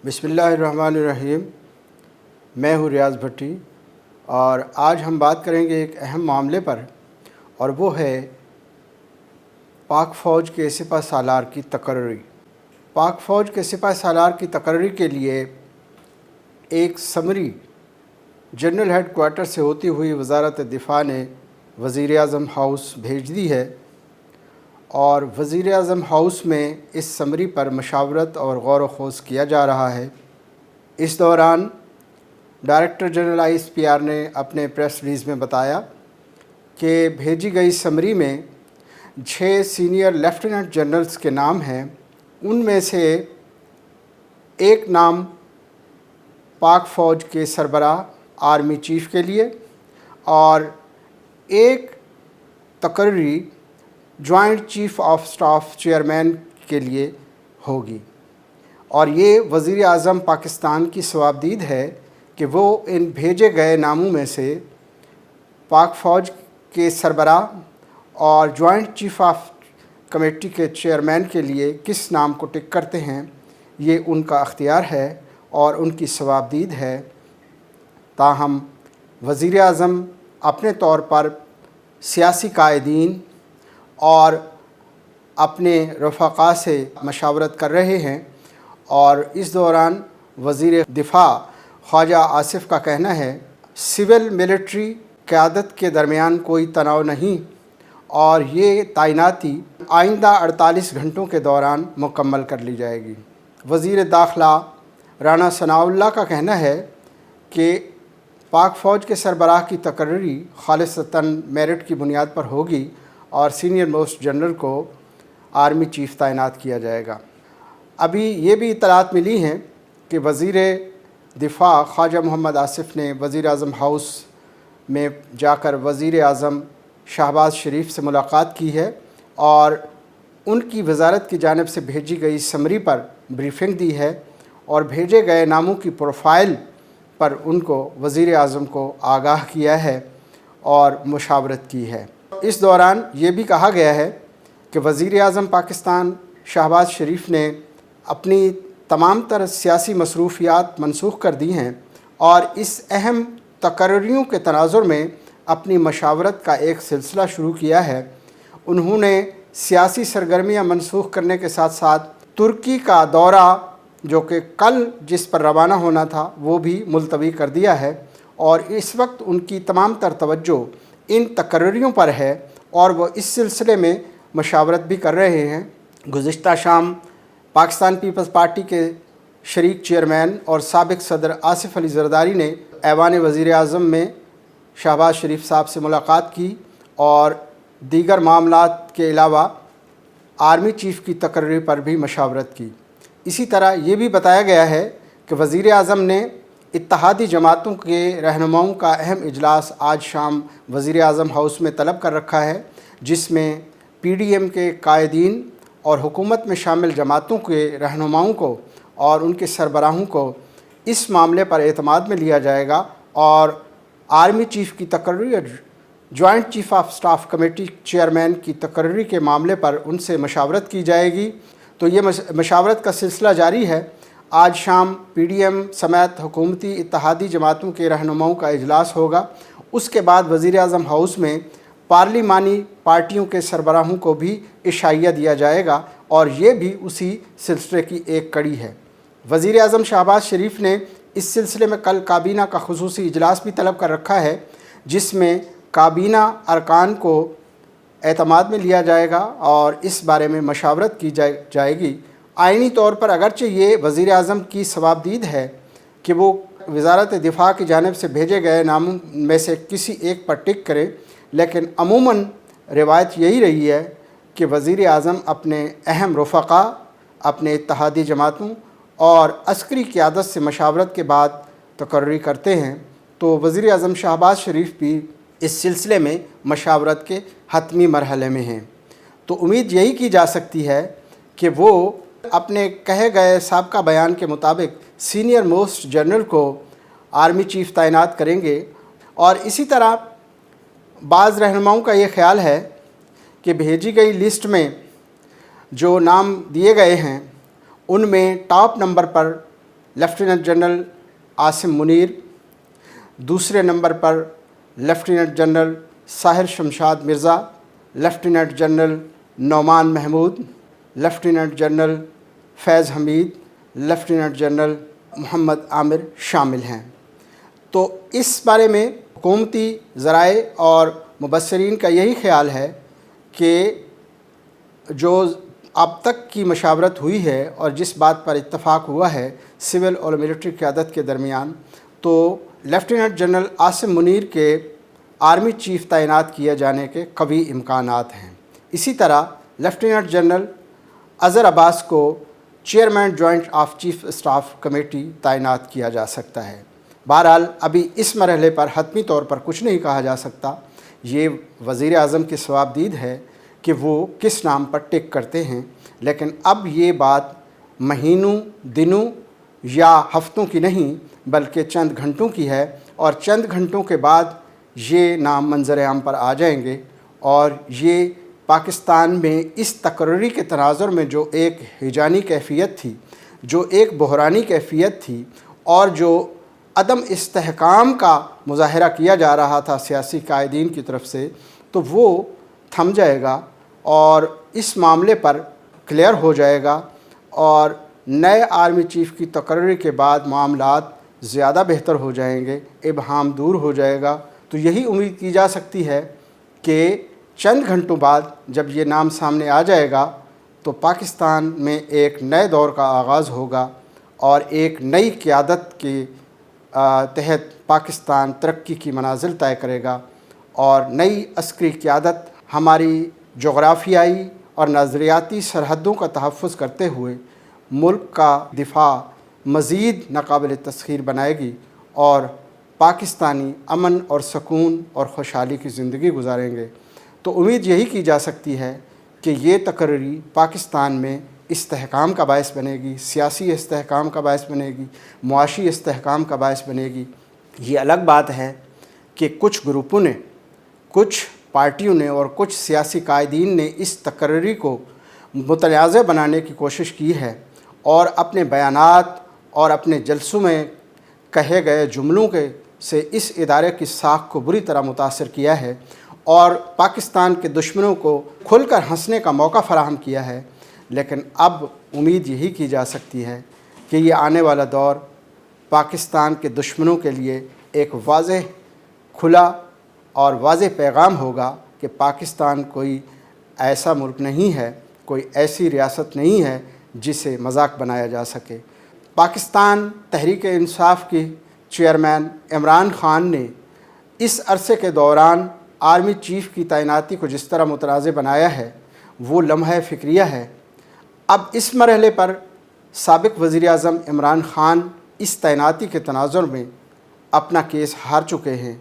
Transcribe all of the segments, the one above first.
بسم اللہ الرحمن الرحیم۔ میں ہوں ریاض بھٹی اور آج ہم بات کریں گے ایک اہم معاملے پر، اور وہ ہے پاک فوج کے سپہ سالار کی تقرری۔ پاک فوج کے سپہ سالار کی تقرری کے لیے ایک سمری جنرل ہیڈ کوارٹر سے ہوتی ہوئی وزارت دفاع نے وزیر اعظم ہاؤس بھیج دی ہے، اور وزیر اعظم ہاؤس میں اس سمری پر مشاورت اور غور و خوض کیا جا رہا ہے۔ اس دوران ڈائریکٹر جنرل ISPR نے اپنے پریس ریلیز میں بتایا کہ بھیجی گئی سمری میں 6 سینئر لیفٹیننٹ جنرلز کے نام ہیں۔ ان میں سے ایک نام پاک فوج کے سربراہ آرمی چیف کے لیے، اور ایک تقرری joint chief of staff chairman کے لیے ہوگی، اور یہ وزیر اعظم پاکستان کی صوابدید ہے کہ وہ ان بھیجے گئے ناموں میں سے پاک فوج کے سربراہ اور جوائنٹ چیف آف کمیٹی کے چیئرمین کے لیے کس نام کو ٹک کرتے ہیں، یہ ان کا اختیار ہے اور ان کی صوابدید ہے۔ تاہم وزیر اعظم اپنے طور پر سیاسی قائدین اور اپنے رفقا سے مشاورت کر رہے ہیں، اور اس دوران وزیر دفاع خواجہ آصف کا کہنا ہے سول ملٹری قیادت کے درمیان کوئی تناؤ نہیں، اور یہ تعیناتی آئندہ 48 گھنٹوں کے دوران مکمل کر لی جائے گی۔ وزیر داخلہ رانا ثناء اللہ کا کہنا ہے کہ پاک فوج کے سربراہ کی تقرری خالصتاً میرٹ کی بنیاد پر ہوگی اور سینئر موسٹ جنرل کو آرمی چیف تعینات کیا جائے گا۔ ابھی یہ بھی اطلاعات ملی ہیں کہ وزیر دفاع خواجہ محمد آصف نے وزیر اعظم ہاؤس میں جا کر وزیر اعظم شہباز شریف سے ملاقات کی ہے، اور ان کی وزارت کی جانب سے بھیجی گئی سمری پر بریفنگ دی ہے، اور بھیجے گئے ناموں کی پروفائل پر ان کو وزیر اعظم کو آگاہ کیا ہے اور مشاورت کی ہے۔ اس دوران یہ بھی کہا گیا ہے کہ وزیر اعظم پاکستان شہباز شریف نے اپنی تمام تر سیاسی مصروفیات منسوخ کر دی ہیں، اور اس اہم تقرریوں کے تناظر میں اپنی مشاورت کا ایک سلسلہ شروع کیا ہے۔ انہوں نے سیاسی سرگرمیاں منسوخ کرنے کے ساتھ ساتھ ترکی کا دورہ جو کہ کل جس پر روانہ ہونا تھا وہ بھی ملتوی کر دیا ہے، اور اس وقت ان کی تمام تر توجہ ان تقرریوں پر ہے، اور وہ اس سلسلے میں مشاورت بھی کر رہے ہیں۔ گزشتہ شام پاکستان پیپلز پارٹی کے شریک چیئرمین اور سابق صدر آصف علی زرداری نے ایوان وزیر اعظم میں شہباز شریف صاحب سے ملاقات کی، اور دیگر معاملات کے علاوہ آرمی چیف کی تقرری پر بھی مشاورت کی۔ اسی طرح یہ بھی بتایا گیا ہے کہ وزیر اعظم نے اتحادی جماعتوں کے رہنماؤں کا اہم اجلاس آج شام وزیر اعظم ہاؤس میں طلب کر رکھا ہے، جس میں PDM کے قائدین اور حکومت میں شامل جماعتوں کے رہنماؤں کو اور ان کے سربراہوں کو اس معاملے پر اعتماد میں لیا جائے گا، اور آرمی چیف کی تقرری اور joint chief of staff committee chairman کی تقرری کے معاملے پر ان سے مشاورت کی جائے گی۔ تو یہ مشاورت کا سلسلہ جاری ہے۔ آج شام PDM سمیت حکومتی اتحادی جماعتوں کے رہنماؤں کا اجلاس ہوگا۔ اس کے بعد وزیر اعظم ہاؤس میں پارلیمانی پارٹیوں کے سربراہوں کو بھی عشائیہ دیا جائے گا، اور یہ بھی اسی سلسلے کی ایک کڑی ہے۔ وزیر اعظم شہباز شریف نے اس سلسلے میں کل کابینہ کا خصوصی اجلاس بھی طلب کر رکھا ہے، جس میں کابینہ ارکان کو اعتماد میں لیا جائے گا اور اس بارے میں مشاورت کی جائے گی۔ آئینی طور پر اگرچہ یہ وزیر اعظم کی صوابدید ہے کہ وہ وزارت دفاع کی جانب سے بھیجے گئے ناموں میں سے کسی ایک پر ٹک کرے، لیکن عموماً روایت یہی رہی ہے کہ وزیر اعظم اپنے اہم رفقا، اپنے اتحادی جماعتوں اور عسکری قیادت سے مشاورت کے بعد تقرری کرتے ہیں۔ تو وزیر اعظم شہباز شریف بھی اس سلسلے میں مشاورت کے حتمی مرحلے میں ہیں۔ تو امید یہی کی جا سکتی ہے کہ وہ اپنے کہے گئے سابقہ بیان کے مطابق سینئر موسٹ جنرل کو آرمی چیف تعینات کریں گے، اور اسی طرح بعض رہنماؤں کا یہ خیال ہے کہ بھیجی گئی لسٹ میں جو نام دیے گئے ہیں ان میں ٹاپ نمبر پر لیفٹیننٹ جنرل عاصم منیر، دوسرے نمبر پر lieutenant general Sahir Shamshad Mirza, lieutenant general Nauman Mahmood, lieutenant general Faiz Hameed, lieutenant general Muhammad Aamir شامل ہیں۔ تو اس بارے میں حکومتی ذرائع اور مبصرین کا یہی خیال ہے کہ جو اب تک کی مشاورت ہوئی ہے اور جس بات پر اتفاق ہوا ہے سول اور ملٹری قیادت کے درمیان، تو لیفٹیننٹ جنرل عاصم منیر کے آرمی چیف تعینات کیے جانے کے قوی امکانات ہیں۔ اسی طرح لیفٹیننٹ جنرل اظہر عباس کو chairman joint of chief staff committee تعینات کیا جا سکتا ہے۔ بہرحال ابھی اس مرحلے پر حتمی طور پر کچھ نہیں کہا جا سکتا، یہ وزیر اعظم کی صوابدید ہے کہ وہ کس نام پر ٹک کرتے ہیں، لیکن اب یہ بات مہینوں، دنوں یا ہفتوں کی نہیں بلکہ چند گھنٹوں کی ہے، اور چند گھنٹوں کے بعد یہ نام منظر عام پر آ جائیں گے، اور یہ پاکستان میں اس تقرری کے تناظر میں جو ایک ہیجانی کیفیت تھی، جو ایک بحرانی کیفیت تھی، اور جو عدم استحکام کا مظاہرہ کیا جا رہا تھا سیاسی قائدین کی طرف سے، تو وہ تھم جائے گا اور اس معاملے پر کلیئر ہو جائے گا، اور نئے آرمی چیف کی تقرری کے بعد معاملات زیادہ بہتر ہو جائیں گے، ابہام دور ہو جائے گا۔ تو یہی امید کی جا سکتی ہے کہ چند گھنٹوں بعد جب یہ نام سامنے آ جائے گا تو پاکستان میں ایک نئے دور کا آغاز ہوگا، اور ایک نئی قیادت کے تحت پاکستان ترقی کی منازل طے کرے گا، اور نئی عسکری قیادت ہماری جغرافیائی اور نظریاتی سرحدوں کا تحفظ کرتے ہوئے ملک کا دفاع مزید ناقابل تسخیر بنائے گی، اور پاکستانی امن اور سکون اور خوشحالی کی زندگی گزاریں گے۔ تو امید یہی کی جا سکتی ہے کہ یہ تقرری پاکستان میں استحکام کا باعث بنے گی، سیاسی استحکام کا باعث بنے گی، معاشی استحکام کا باعث بنے گی۔ یہ الگ بات ہے کہ کچھ گروپوں نے، کچھ پارٹیوں نے اور کچھ سیاسی قائدین نے اس تقرری کو متنازع بنانے کی کوشش کی ہے، اور اپنے بیانات اور اپنے جلسوں میں کہے گئے جملوں سے اس ادارے کی ساکھ کو بری طرح متاثر کیا ہے، اور پاکستان کے دشمنوں کو کھل کر ہنسنے کا موقع فراہم کیا ہے۔ لیکن اب امید یہی کی جا سکتی ہے کہ یہ آنے والا دور پاکستان کے دشمنوں کے لیے ایک واضح، کھلا اور واضح پیغام ہوگا کہ پاکستان کوئی ایسا ملک نہیں ہے، کوئی ایسی ریاست نہیں ہے جسے مذاق بنایا جا سکے۔ پاکستان تحریک انصاف کی چیئرمین عمران خان نے اس عرصے کے دوران آرمی چیف کی تعیناتی کو جس طرح متنازع بنایا ہے وہ لمحہ فکریہ ہے۔ اب اس مرحلے پر سابق وزیر اعظم عمران خان اس تعیناتی کے تناظر میں اپنا کیس ہار چکے ہیں،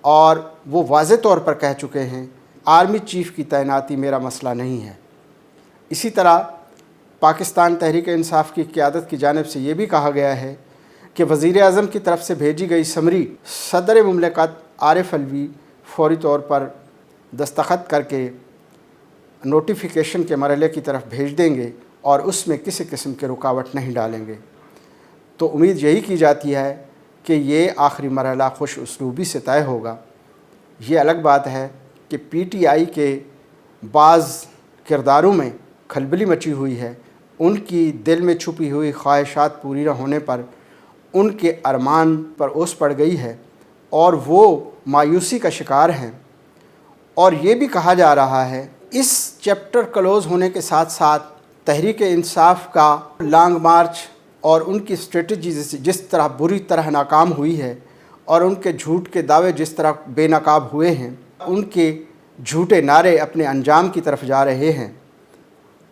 اور وہ واضح طور پر کہہ چکے ہیں آرمی چیف کی تعیناتی میرا مسئلہ نہیں ہے۔ اسی طرح پاکستان تحریک انصاف کی قیادت کی جانب سے یہ بھی کہا گیا ہے کہ وزیر اعظم کی طرف سے بھیجی گئی سمری صدر مملکت عارف الوی فوری طور پر دستخط کر کے نوٹیفیکیشن کے مرحلے کی طرف بھیج دیں گے، اور اس میں کسی قسم کے رکاوٹ نہیں ڈالیں گے۔ تو امید یہی کی جاتی ہے کہ یہ آخری مرحلہ خوش اسلوبی سے طے ہوگا۔ یہ الگ بات ہے کہ پی ٹی آئی کے بعض کرداروں میں کھلبلی مچی ہوئی ہے، ان کی دل میں چھپی ہوئی خواہشات پوری نہ ہونے پر ان کے ارمان پر اوس پڑ گئی ہے، اور وہ مایوسی کا شکار ہیں۔ اور یہ بھی کہا جا رہا ہے اس چیپٹر کلوز ہونے کے ساتھ ساتھ تحریک انصاف کا لانگ مارچ اور ان کی اسٹریٹجی جس طرح بری طرح ناکام ہوئی ہے، اور ان کے جھوٹ کے دعوے جس طرح بے نقاب ہوئے ہیں، ان کے جھوٹے نعرے اپنے انجام کی طرف جا رہے ہیں،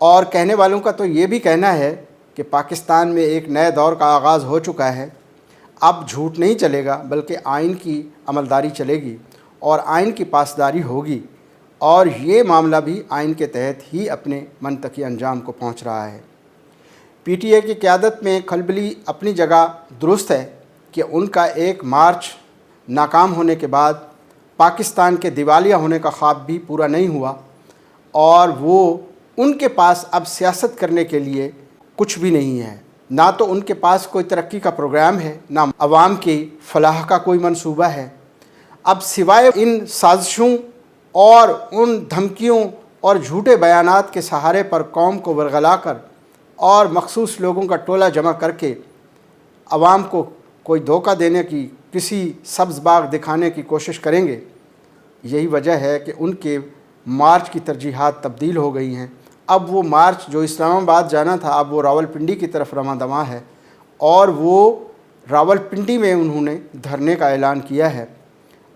اور کہنے والوں کا تو یہ بھی کہنا ہے کہ پاکستان میں ایک نئے دور کا آغاز ہو چکا ہے۔ اب جھوٹ نہیں چلے گا بلکہ آئین کی عملداری چلے گی، اور آئین کی پاسداری ہوگی، اور یہ معاملہ بھی آئین کے تحت ہی اپنے منطقی انجام کو پہنچ رہا ہے۔ پی ٹی اے کی قیادت میں کھلبلی اپنی جگہ درست ہے کہ ان کا ایک مارچ ناکام ہونے کے بعد پاکستان کے دیوالیہ ہونے کا خواب بھی پورا نہیں ہوا، اور وہ ان کے پاس اب سیاست کرنے کے لیے کچھ بھی نہیں ہے۔ نہ تو ان کے پاس کوئی ترقی کا پروگرام ہے، نہ عوام کی فلاح کا کوئی منصوبہ ہے۔ اب سوائے ان سازشوں اور ان دھمکیوں اور جھوٹے بیانات کے سہارے پر قوم کو ورغلا کر اور مخصوص لوگوں کا ٹولہ جمع کر کے عوام کو کوئی دھوکہ دینے کی، کسی سبز باغ دکھانے کی کوشش کریں گے۔ یہی وجہ ہے کہ ان کے مارچ کی ترجیحات تبدیل ہو گئی ہیں۔ اب وہ مارچ جو اسلام آباد جانا تھا، اب وہ راولپنڈی کی طرف رواں دواں ہے، اور وہ راولپنڈی میں انہوں نے دھرنے کا اعلان کیا ہے۔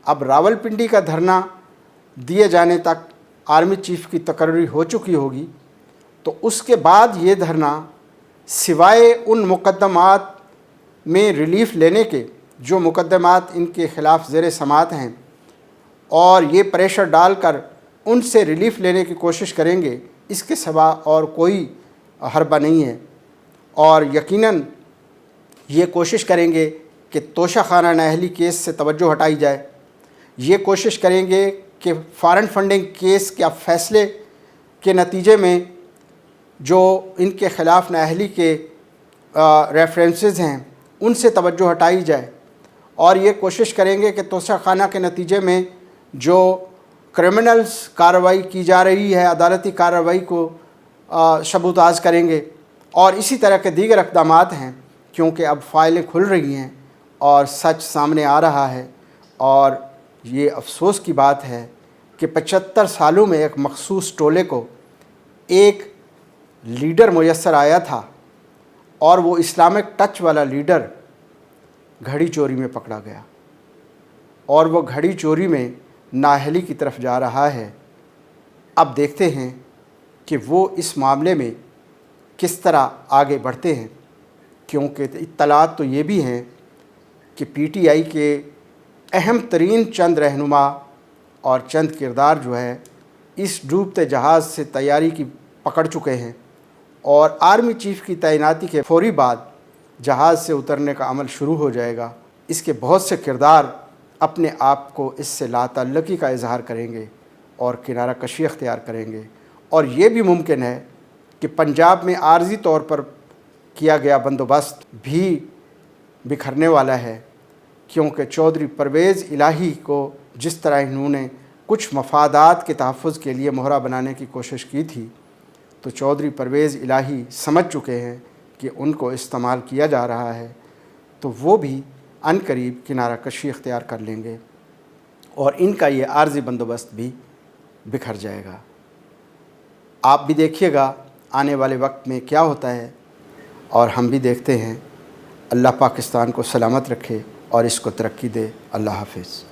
اب راولپنڈی کا دھرنا دیے جانے تک آرمی چیف کی تقرری ہو چکی ہوگی، تو اس کے بعد یہ دھرنا سوائے ان مقدمات میں ریلیف لینے کے جو مقدمات ان کے خلاف زیر سماعت ہیں، اور یہ پریشر ڈال کر ان سے ریلیف لینے کی کوشش کریں گے، اس کے سوا اور کوئی حربہ نہیں ہے۔ اور یقیناً یہ کوشش کریں گے کہ توشہ خانہ نااہلی کیس سے توجہ ہٹائی جائے، یہ کوشش کریں گے کہ فارن فنڈنگ کیس کے فیصلے کے نتیجے میں جو ان کے خلاف نااہلی کے ریفرنسز ہیں ان سے توجہ ہٹائی جائے، اور یہ کوشش کریں گے کہ توشہ خانہ کے نتیجے میں جو کرمنلز کارروائی کی جا رہی ہے، عدالتی کارروائی کو شبوتاز کریں گے، اور اسی طرح کے دیگر اقدامات ہیں، کیونکہ اب فائلیں کھل رہی ہیں اور سچ سامنے آ رہا ہے۔ اور یہ افسوس کی بات ہے کہ 75 سالوں میں ایک مخصوص ٹولے کو ایک لیڈر میسر آیا تھا، اور وہ اسلامک ٹچ والا لیڈر گھڑی چوری میں پکڑا گیا، اور وہ گھڑی چوری میں نااہلی کی طرف جا رہا ہے۔ اب دیکھتے ہیں کہ وہ اس معاملے میں کس طرح آگے بڑھتے ہیں، کیونکہ اطلاعات تو یہ بھی ہیں کہ پی ٹی آئی کے اہم ترین چند رہنما اور چند کردار جو ہے اس ڈوبتے جہاز سے تیاری کی پکڑ چکے ہیں، اور آرمی چیف کی تعیناتی کے فوری بعد جہاز سے اترنے کا عمل شروع ہو جائے گا۔ اس کے بہت سے کردار اپنے آپ کو اس سے لا تعلقی کا اظہار کریں گے اور کنارہ کشی اختیار کریں گے، اور یہ بھی ممکن ہے کہ پنجاب میں عارضی طور پر کیا گیا بندوبست بھی بکھرنے والا ہے، کیونکہ چودھری پرویز الہی کو جس طرح انہوں نے کچھ مفادات کے تحفظ کے لیے مہرہ بنانے کی کوشش کی تھی، تو چودھری پرویز الہی سمجھ چکے ہیں کہ ان کو استعمال کیا جا رہا ہے، تو وہ بھی عنقریب کنارہ کشی اختیار کر لیں گے، اور ان کا یہ عارضی بندوبست بھی بکھر جائے گا۔ آپ بھی دیکھیے گا آنے والے وقت میں کیا ہوتا ہے، اور ہم بھی دیکھتے ہیں۔ اللہ پاکستان کو سلامت رکھے اور اس کو ترقی دے۔ اللہ حافظ۔